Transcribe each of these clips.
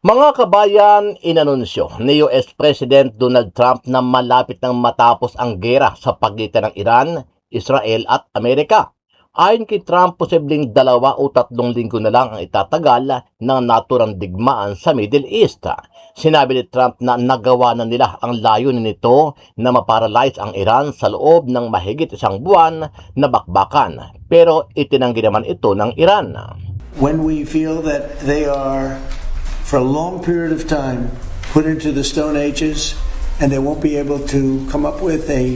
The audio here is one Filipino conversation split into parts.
Mga kabayan, inanunsyo ni US President Donald Trump na malapit nang matapos ang gera sa pagitan ng Iran, Israel at Amerika. Ayon kay Trump, posibleng 2 o 3 linggo na lang ang itatagal ng naturang digmaan sa Middle East. Sinabi ni Trump na nagawa na nila ang layunin nito na maparalyze ang Iran sa loob ng mahigit 1 buwan na bakbakan. Pero itinanggi naman ito ng Iran. When we feel that they are, for a long period of time, put into the Stone Ages and they won't be able to come up with a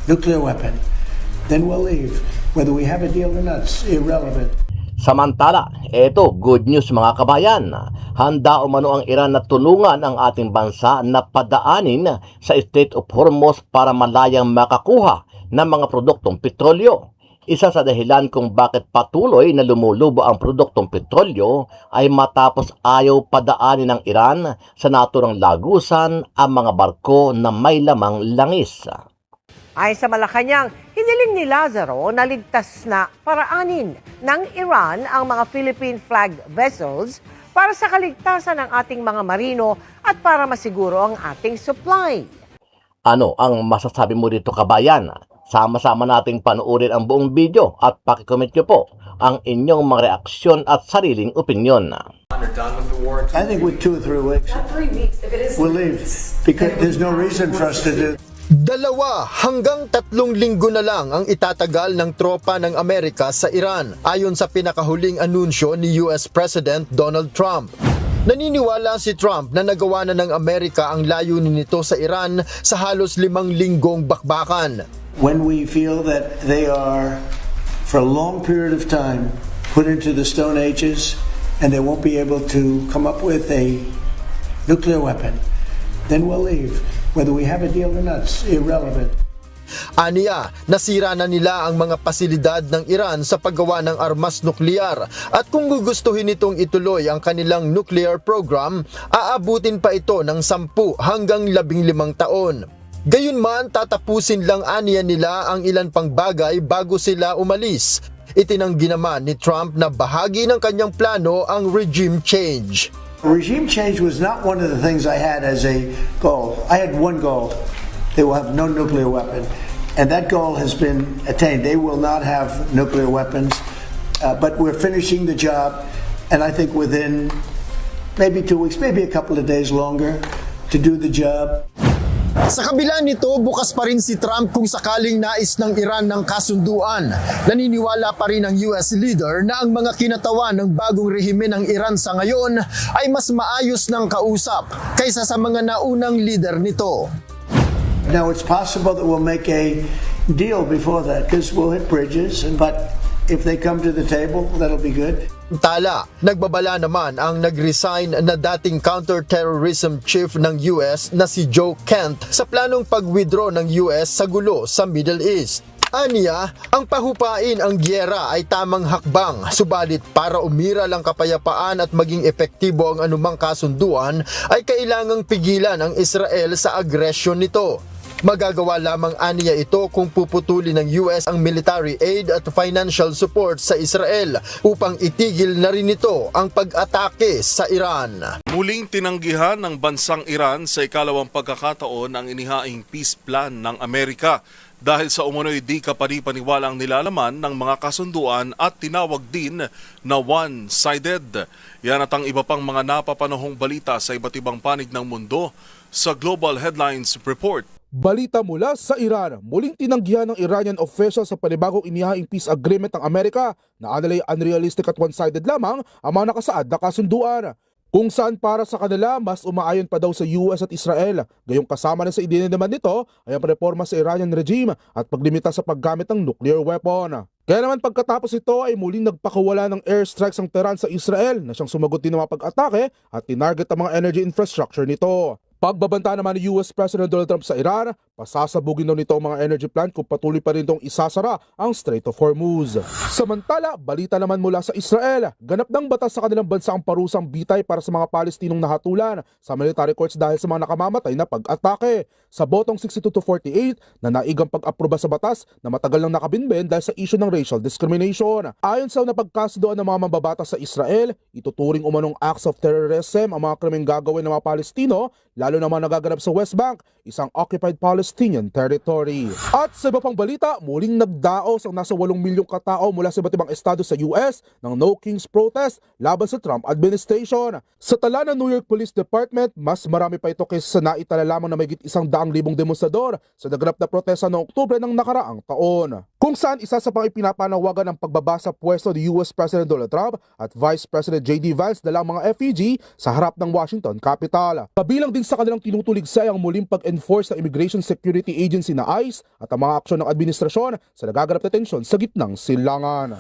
nuclear weapon, then we'll leave. Whether we have a deal or not, it's irrelevant. Samantala, eto, good news mga kabayan. Handa umano ang Iran na tulungan ang ating bansa na padaanin sa Strait of Hormuz para malayang makakuha ng mga produktong petrolyo. Isa sa dahilan kung bakit patuloy na lumulubo ang produktong petrolyo ay matapos ayaw padaanin ng Iran sa naturang lagusan ang mga barko na may lamang langis. Ayon sa Malacanang, hiniling ni Lazaro na ligtas na paraanin ng Iran ang mga Philippine flag vessels para sa kaligtasan ng ating mga marino at para masiguro ang ating supply. Ano ang masasabi mo dito kabayan? Sama-sama nating panoorin ang buong video at pakicomment nyo po ang inyong mga reaksyon at sariling opinyon. I think with 2 or 3 weeks, Not 3 weeks. If it is we'll leave because there's no reason for us to do. 2 hanggang 3 linggo na lang ang itatagal ng tropa ng Amerika sa Iran, ayon sa pinakahuling anunsyo ni US President Donald Trump. Naniniwala si Trump na nagawa na ng Amerika ang layunin nito sa Iran sa halos 5 linggong bakbakan. When we feel that they are, for a long period of time, put into the Stone Ages and they won't be able to come up with a nuclear weapon, then we'll leave. Whether we have a deal or not, it's irrelevant. Aniya, nasira na nila ang mga pasilidad ng Iran sa paggawa ng armas nuklear at kung gugustuhin itong ituloy ang kanilang nuclear program, aabutin pa ito ng 10 hanggang 15 taon. Gayunman, tatapusin lang aniya nila ang ilan pang bagay bago sila umalis. Itinanggi naman ni Trump na bahagi ng kanyang plano ang regime change. Regime change was not one of the things I had as a goal. I had one goal. They will have no nuclear weapon. And that goal has been attained. They will not have nuclear weapons. But we're finishing the job. And I think within maybe 2 weeks, maybe a couple of days longer to do the job. Sa kabila nito, bukas pa rin si Trump kung sakaling nais ng Iran ng kasunduan. Naniniwala pa rin ang US leader na ang mga kinatawan ng bagong rehime ng Iran sa ngayon ay mas maayos ng kausap kaysa sa mga naunang leader nito. Now, it's possible that we'll make a deal before that because we'll hit bridges. But if they come to the table, that'll be good. Tala, nagbabala naman ang nag-resign na dating counter-terrorism chief ng US na si Joe Kent sa planong pag-withdraw ng US sa gulo sa Middle East. Aniya, ang pahupain ang gyera ay tamang hakbang, subalit para umira lang kapayapaan at maging epektibo ang anumang kasunduan ay kailangang pigilan ang Israel sa agresyon nito. Magagawa lamang aniya ito kung puputulin ng US ang military aid at financial support sa Israel upang itigil na rin ito ang pag-atake sa Iran. Muling tinanggihan ng bansang Iran sa ikalawang pagkakataon ang inihaing peace plan ng Amerika dahil sa umunoy di kapani-paniwalang nilalaman ng mga kasunduan at tinawag din na one-sided. Yan at ang iba pang mga napapanahong balita sa iba't ibang panig ng mundo sa Global Headlines Report. Balita mula sa Iran, muling tinanggihan ng Iranian official sa panibagong inihaing peace agreement ng Amerika na analay unrealistic at one-sided lamang ang mga nakasaad na kasunduan. Kung saan para sa kanila, mas umaayon pa daw sa US at Israel. Gayong kasama na sa idea naman nito ay ang reforma sa Iranian regime at paglimita sa paggamit ng nuclear weapon. Kaya naman pagkatapos ito ay muling nagpakawala ng airstrikes ang Tehran sa Israel na siyang sumagot din ng mga pag-atake at tinarget ang mga energy infrastructure nito. Pagbabanta naman ni US President Donald Trump sa Iran, pasasabugin daw nito ang mga energy plant kung patuloy pa rin itong isasara ang Strait of Hormuz. Samantala, balita naman mula sa Israel, ganap ng batas sa kanilang bansa ang parusang bitay para sa mga Palestinong nahatulan sa military courts dahil sa mga nakamamatay na pag-atake. Sa botong 62-48 na naigang pag-aproba sa batas na matagal nang nakabinben dahil sa issue ng racial discrimination. Ayon sa napagkasunduan ng mga mambabatas sa Israel, ituturing umanong acts of terrorism ang mga krimeng gagawin ng mga Palestino, lalo na mga nagaganap sa West Bank, isang occupied Palestinian territory. At sa iba pang balita, muling nagdaos ang nasa 8 milyong katao mula sa iba't ibang estado sa US ng No Kings protest laban sa Trump administration. Sa tala ng New York Police Department, mas marami pa ito kaysa sa naitala lamang na mahigit 100,000 demonstrador sa naganap na protesta noong Oktubre ng nakaraang taon. Kung saan isa sa pang ipinapanawagan ng pagbaba sa pwesto ni US President Donald Trump at Vice President J.D. Vance dalang mga effigy sa harap ng Washington Capitol. Kabilang din sa kanilang tinutuligsay ang muling pag-enforce ng Immigration Security Agency na ICE at ang mga aksyon ng administrasyon sa nagaganap na tensyon sa gitnang silangan.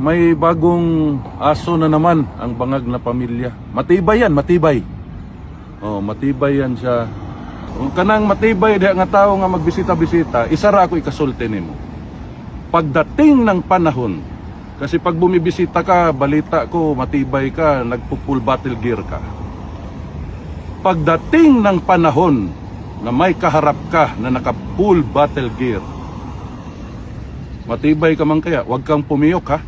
May bagong aso na naman ang bangag na pamilya. Matibay yan, matibay. Matibay yan siya. Kung kanang matibay diha nga tao nga magbisita-bisita, isara ako ikasulti nimo. Pagdating ng panahon, kasi pag bumibisita ka, balita ko, matibay ka, nagpo-full battle gear ka. Pagdating ng panahon na may kaharap ka na naka-full battle gear, matibay ka man kaya, huwag kang pumiyok ha.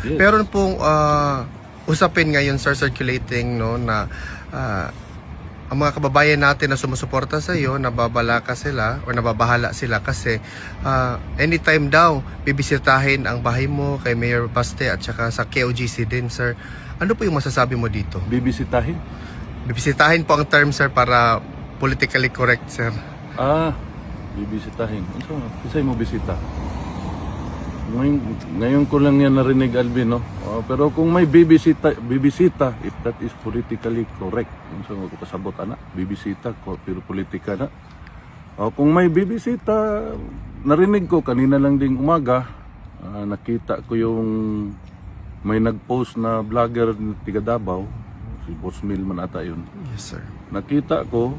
Yes. Meron pong usapin ngayon, sir, circulating, no, na ang mga kababayan natin na sumusuporta sa iyo, nababalaka sila o nababahala sila kasi anytime daw bibisitahin ang bahay mo kay Mayor Baste at saka sa KOGC din, sir. Ano po yung masasabi mo dito? Bibisitahin? Bibisitahin po ang term, sir, para politically correct, sir. Bibisitahin. So, kisay mo bisita? Ngayon ko lang yan narinig, Alvin, no? Pero kung may bibisita, if that is politically correct, so kasabot na, bibisita, pero politika na. Kung may bibisita, narinig ko kanina lang ding umaga, nakita ko yung may nag-post na vlogger ng tiga Davao, si Boss Mil man ata yun. Yes, sir. Nakita ko,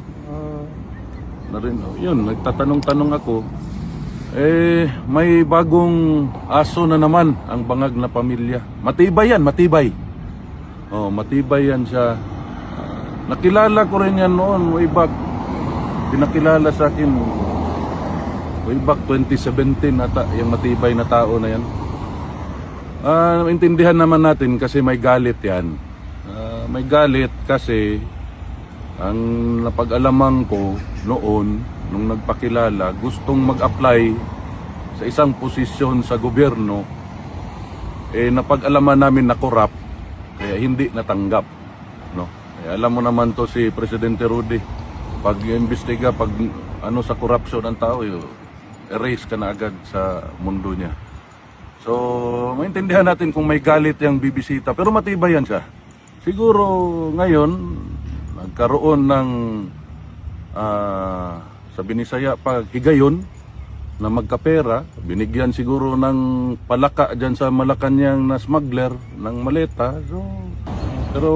yun, nagtatanong-tanong ako, may bagong aso na naman ang bangag na pamilya. Matibay yan, matibay. Matibay yan siya. Nakilala ko rin yan noon, way back. Pinakilala sa akin, way back 2017 ata, yung matibay na tao na yan. Intindihan naman natin kasi may galit yan. May galit kasi ang napag-alaman ko noon, nung nagpakilala, gustong mag-apply sa isang posisyon sa gobyerno, napag-alaman namin na corrupt, kaya hindi natanggap. No? Kaya alam mo naman to si Presidente Rudy, pag imbestiga, pag ano sa corruption ng tao, erase ka na agad sa mundo niya. So, maintindihan natin kung may galit yung bibisita, pero matibay yan siya. Siguro ngayon, nagkaroon ng sa Binisaya pa higayon na magkapera, binigyan siguro ng palaka dyan sa Malacanang na smuggler ng maleta. So, pero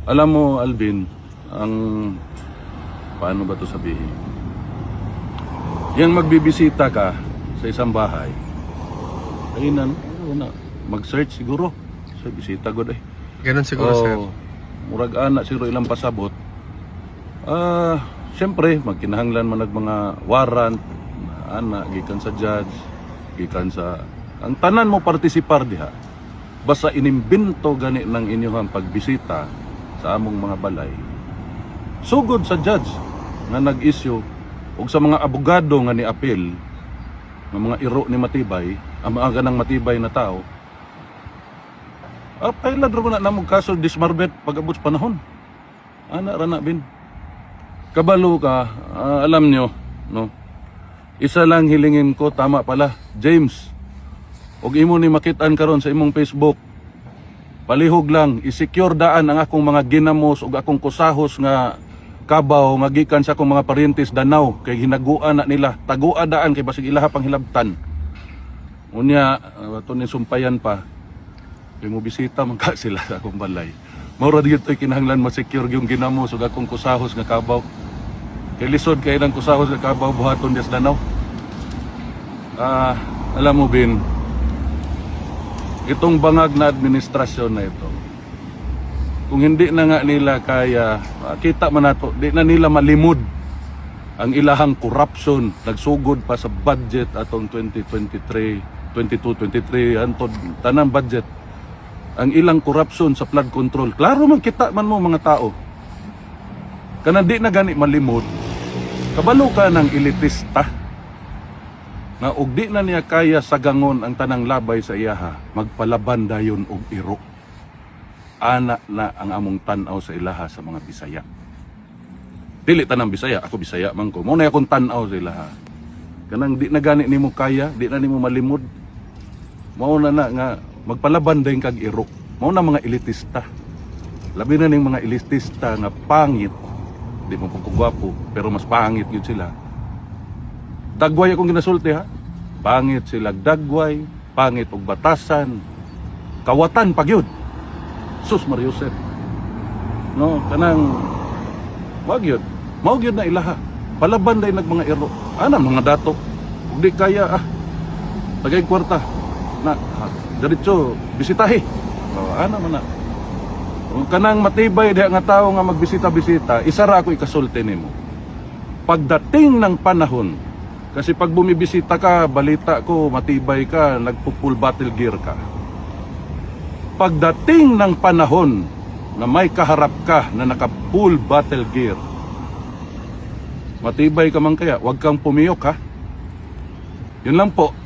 alam mo, Alvin, paano ba to sabihin? Yang magbibisita ka sa isang bahay, ayun na, mag-search siguro sa bisita ko eh. Ganun siguro, sir. Murag anak siguro ilang pasabot. Siyempre, magkinahanglan man mga warrant, anak, gikan sa judge, gikan sa... Ang tanan mo partisipar diha. Basta inimbento gani ng inyong pagbisita sa among mga balay. Sugod sa judge nga nag-issue o sa mga abogado nga ni-appeal ng mga iro ni Matibay, ang mga ganang matibay na tao, pailad rin na namong kaso dismarbet pag-abot panahon. Rana bin. Kabalo ka, alam nyo, no? Isa lang hilingin ko, tama pala, James. Og imo ni makitaan karon sa imong Facebook. Palihog lang, i-secure daan ang akong mga ginamos ug akong kusahos nga kabaw nga gikan sa akong mga parintis Danau kay hinaguan na nila. Tagua daan kay basig ilaha pang hilabtan. Unya, to ni sumpayan pa. Kay mo bisita man ka sila sa akong balay. Maura dito kinahanglan ma-secure yung ginamos ug akong kusahos nga kabaw. Kay lisod kay nang kusahos sa kababuhaton des Danau. Alam mo Bin, itong bangag na administrasyon na ito, kung hindi na nga nila kaya, kita man nato, di na nila malimod ang ilahang corruption, nagsugod pa sa budget atong 2023, 22-23, antod tanang budget, ang ilang corruption sa flood control. Klaro man kita man mo mga tao. Kana di na gani malimod, kabalo ka ng elitista, na og di na niya kaya sagangon ang tanang labay sa iyaha, magpalaban dayon og iro. Ana na ang among tan-aw sa ilaha sa mga Bisaya. Dili tanang Bisaya, ako Bisaya man ko. Mao na akong tan-aw sa ilaha. Kanang di na gani nimo kaya, di na nimo malimod. Mao na nga magpalaban dayon kag iro. Mao na mga elitista. Labi na ning mga elitista nga pangit, di mo pagkugwapo, pero mas pangit yun sila. Dagway akong ginasulti ha. Pangit sila dagway, pangit og batasan, kawatan pagyud. Sus Mariusep. No, kanang wag yun. Mao gyud na ilaha. Palaban day nag mga iro. Ana mga dato. Ug di kaya tagay kwarta na diretso bisitahi. Ana man na. Kung kanang matibay diha nga tawo nga magbisita-bisita, isa ra ako ikasulti nimo. Pagdating ng panahon, kasi pag bumibisita ka, balita ko, matibay ka, nagpo-full battle gear ka. Pagdating ng panahon na may kaharap ka na naka-full battle gear, matibay ka man kaya, huwag kang pumiyok ha. Yun lang po.